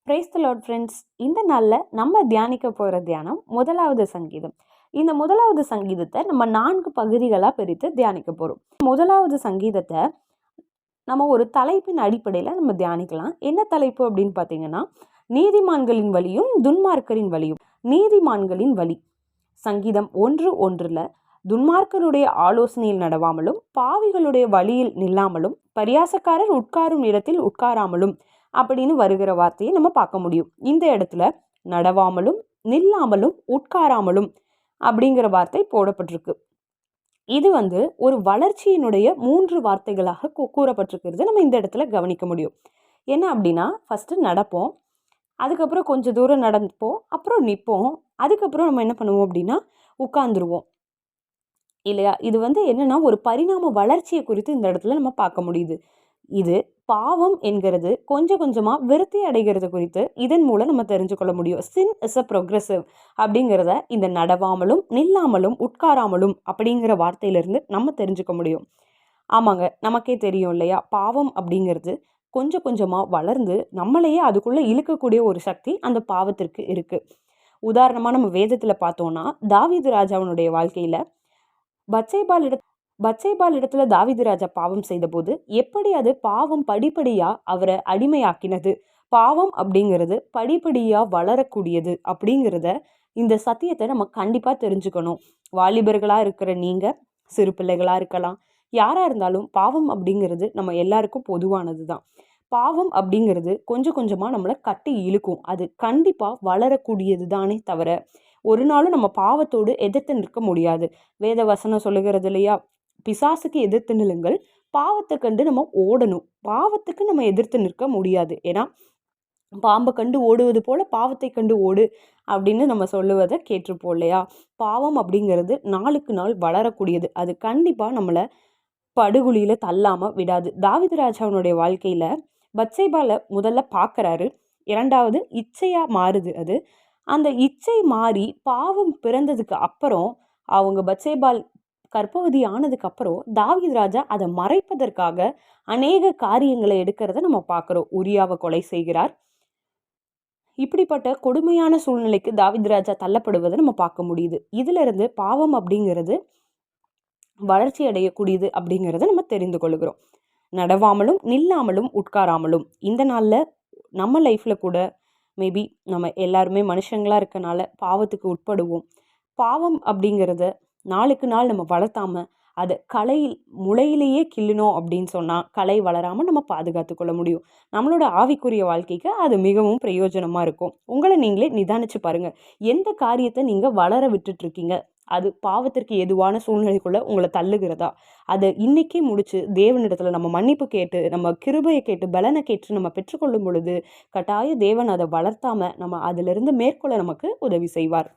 Praise the Lord friends. இந்த நாளில் நம்ம தியானிக்க போகிற தியானம் முதலாவது சங்கீதம். இந்த முதலாவது சங்கீதத்தை நம்ம 4 பகுதிகளாக பிரித்து தியானிக்க போகிறோம். முதலாவது சங்கீதத்தை நம்ம ஒரு தலைப்பின் அடிப்படையில் நம்ம தியானிக்கலாம். என்ன தலைப்பு அப்படின்னு பார்த்தீங்கன்னா, நீதிமான்களின் வழியும் துன்மார்க்கரின் வழியும். நீதிமான்களின் வழி. சங்கீதம் 1:1 துன்மார்க்கருடைய ஆலோசனையில் நடவாமலும் பாவிகளுடைய வழியில் நில்லாமலும் பரியாசக்காரர் உட்காரும் இடத்தில் உட்காராமலும் அப்படின்னு வருகிற வார்த்தையை நம்ம பார்க்க முடியும். இந்த இடத்துல நடவாமலும் நில்லாமலும் உட்காராமலும் அப்படிங்கிற வார்த்தை போடப்பட்டிருக்கு. இது ஒரு வளர்ச்சியினுடைய 3 வார்த்தைகளாக கூறப்பட்டிருக்கிறது நம்ம இந்த இடத்துல கவனிக்க முடியும். என்ன அப்படின்னா, ஃபஸ்ட்டு நடப்போம், அதுக்கப்புறம் கொஞ்சம் தூரம் நடந்துப்போம், அப்புறம் நிற்போம், அதுக்கப்புறம் நம்ம என்ன பண்ணுவோம் அப்படின்னா உட்காந்துருவோம் இல்லையா? இது என்னன்னா ஒரு பரிணாம வளர்ச்சியை குறித்து இந்த இடத்துல நம்ம பார்க்க முடியுது. இது பாவம் என்கிறது கொஞ்சம் கொஞ்சமாக விருத்தி அடைகிறது குறித்து இதன் மூலம் நம்ம தெரிஞ்சுக்கொள்ள முடியும். சின் இஸ் அ ப்ரொக்ரெசிவ் அப்படிங்கிறத இந்த நடவாமலும் நில்லாமலும் உட்காராமலும் அப்படிங்கிற வார்த்தையிலிருந்து நம்ம தெரிஞ்சுக்க முடியும். ஆமாங்க, நமக்கே தெரியும் இல்லையா? பாவம் அப்படிங்கிறது கொஞ்சம் கொஞ்சமாக வளர்ந்து நம்மளையே அதுக்குள்ளே இழுக்கக்கூடிய ஒரு சக்தி அந்த பாவத்திற்கு இருக்குது. உதாரணமாக நம்ம வேதத்தில் பார்த்தோன்னா, தாவீது ராஜாவினுடைய வாழ்க்கையில் பத்சேபாள் இடத்துல தாவீது ராஜா பாவம் செய்தபோது எப்படி அது பாவம் படிப்படியா அவரை அடிமையாக்கினது, பாவம் அப்படிங்கிறது படிப்படியா வளரக்கூடியது அப்படிங்கிறத, இந்த சத்தியத்தை நம்ம கண்டிப்பா தெரிஞ்சுக்கணும். வாலிபர்களா இருக்கிற நீங்க, சிறு பிள்ளைகளா இருக்கலாம், யாரா இருந்தாலும் பாவம் அப்படிங்கிறது நம்ம எல்லாருக்கும் பொதுவானது தான். பாவம் அப்படிங்கிறது கொஞ்சம் கொஞ்சமா நம்மளை கட்டி இழுக்கும். அது கண்டிப்பா வளரக்கூடியது தானே தவிர ஒரு நாளும் நம்ம பாவத்தோடு எதிர்த்து நிற்க முடியாது. வேத வசனம் சொல்லுகிறது இல்லையா? பிசாசுக்கு எதிர்த்து நில்லுங்கள், பாவத்தை கண்டு நம்ம ஓடணும். பாவத்துக்கு நம்ம எதிர்த்து நிற்க முடியாது. ஏன்னா பாம்பை கண்டு ஓடுவது போல பாவத்தை கண்டு ஓடு அப்படின்னு நம்ம சொல்லுவதை கேட்டிருப்போம் இல்லையா? பாவம் அப்படிங்கிறது நாளுக்கு நாள் வளரக்கூடியது. அது கண்டிப்பா நம்மளை படுகுழியில தள்ளாம விடாது. தாவீது ராஜாவுடைய வாழ்க்கையில பத்சேபால முதல்ல பார்க்கறாரு, இரண்டாவது இச்சையா மாறுது. அது அந்த இச்சை மாறி பாவம் பிறந்ததுக்கு அப்புறம், அவங்க பத்சேபால் கர்ப்பவதி ஆனதுக்கு அப்புறம் தாவீது ராஜா அதை மறைப்பதற்காக அநேக காரியங்களை எடுக்கிறத நம்ம பார்க்குறோம். உரியாவை கொலை செய்கிறார். இப்படிப்பட்ட கொடுமையான சூழ்நிலைக்கு தாவீது ராஜா தள்ளப்படுவதை நம்ம பார்க்க முடியுது. இதுல இருந்து பாவம் அப்படிங்கிறது வளர்ச்சி அடையக்கூடியது அப்படிங்கிறத நம்ம தெரிந்து கொள்கிறோம். நடவாமலும் நில்லாமலும் உட்காராமலும். இந்த நாளில் நம்ம லைஃப்பில் கூட மேபி நம்ம எல்லாருமே மனுஷங்களாக இருக்கனால பாவத்துக்கு உட்படுவோம். பாவம் அப்படிங்கிறத நாளுக்கு நாள் நம்ம வளர்த்தாம அதை முளையிலேயே கிள்ளினோம் அப்படின்னு சொன்னால் களை வளராமல் நம்ம பாதுகாத்து கொள்ள முடியும். நம்மளோட ஆவிக்குரிய வாழ்க்கைக்கு அது மிகவும் பிரயோஜனமாக இருக்கும். உங்களை நீங்களே நிதானிச்சு பாருங்கள். எந்த காரியத்தை நீங்கள் வளர விட்டுட்ருக்கீங்க? அது பாவத்திற்கு எதுவான சூழ்நிலைக்குள்ளே உங்களை தள்ளுகிறதா? அதை இன்னைக்கே முடிச்சு தேவனிடத்தில் நம்ம மன்னிப்பு கேட்டு, நம்ம கிருபையை கேட்டு, பலனை கேட்டு நம்ம பெற்றுக்கொள்ளும் பொழுது கட்டாய தேவன் அதை வளர்த்தாமல் நம்ம அதிலிருந்து மேற்கொள்ள நமக்கு உதவி செய்வார்.